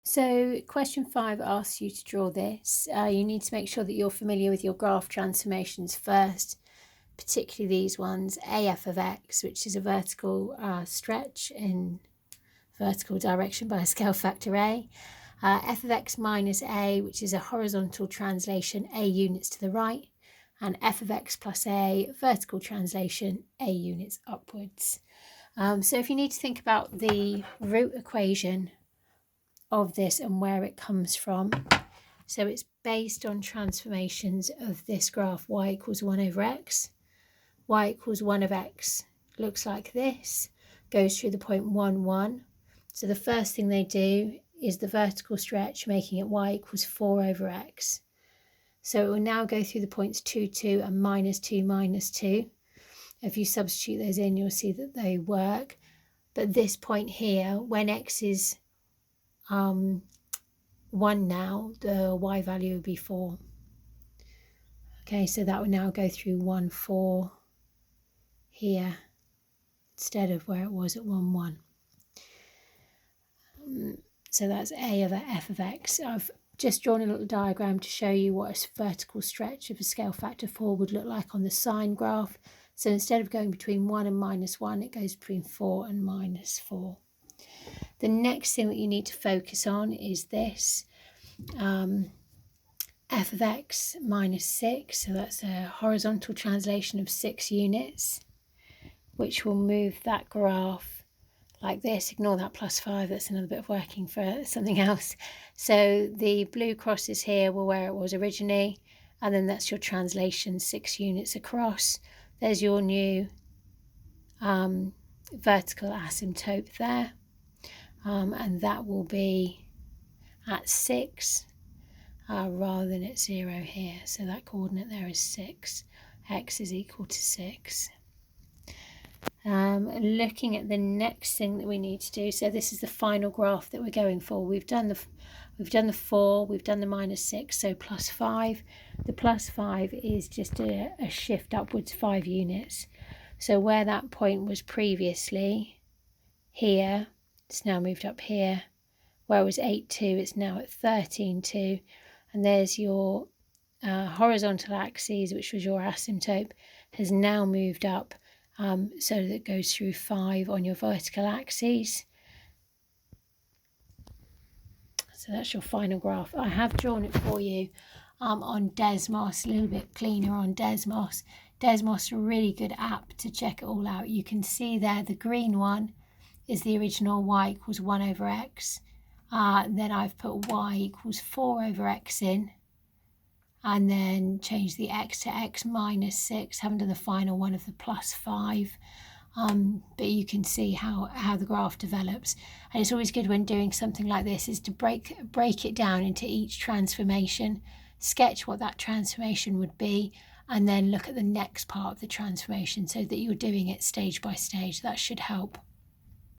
So question 5 asks you to draw this. You need to make sure that you're familiar with your graph transformations first, particularly these ones, AF of x, which is a vertical stretch in vertical direction by a scale factor a, f of x minus a, which is a horizontal translation, a units to the right, and f of x plus a, vertical translation, a units upwards. So if you need to think about the root equation of this and where it comes from, so it's based on transformations of this graph y equals 1 over x. Y equals 1 of x looks like this, goes through the point 1, 1. So the first thing they do is the vertical stretch, making it y equals 4 over x. So it will now go through the points 2, 2 and minus 2, minus 2. If you substitute those in, you'll see that they work. But this point here, when x is 1 now, the y value would be 4. Okay, so that will now go through 1, 4 here instead of where it was at 1, 1. So that's a over f of x. I've just drawn a little diagram to show you what a vertical stretch of a scale factor 4 would look like on the sine graph. So instead of going between 1 and minus 1, it goes between 4 and minus 4. The next thing that you need to focus on is this, f of x minus 6. So that's a horizontal translation of 6 units, which will move that graph like this. Ignore that plus 5, that's another bit of working for something else. So the blue crosses here were where it was originally, and then that's your translation, 6 units across. There's your new vertical asymptote there, and that will be at 6 rather than at 0 here. So that coordinate there is 6. X is equal to 6. Looking at the next thing that we need to do, so this is the final graph that we're going for. We've done the 4, we've done the minus 6, so plus 5. The plus 5 is just a shift upwards 5 units. So where that point was previously here, it's now moved up here. Where it was 8, 2, it's now at 13, 2. And there's your horizontal axis, which was your asymptote, has now moved up so that it goes through 5 on your vertical axis. So that's your final graph. I have drawn it for you on Desmos, a little bit cleaner on Desmos. Desmos is a really good app to check it all out. You can see there the green one is the original y equals 1 over x. Then I've put y equals 4 over x in, and then change the x to x minus 6. Haven't done the final one of the plus 5. But you can see how the graph develops. And it's always good when doing something like this is to break it down into each transformation, sketch what that transformation would be, and then look at the next part of the transformation so that you're doing it stage by stage. That should help.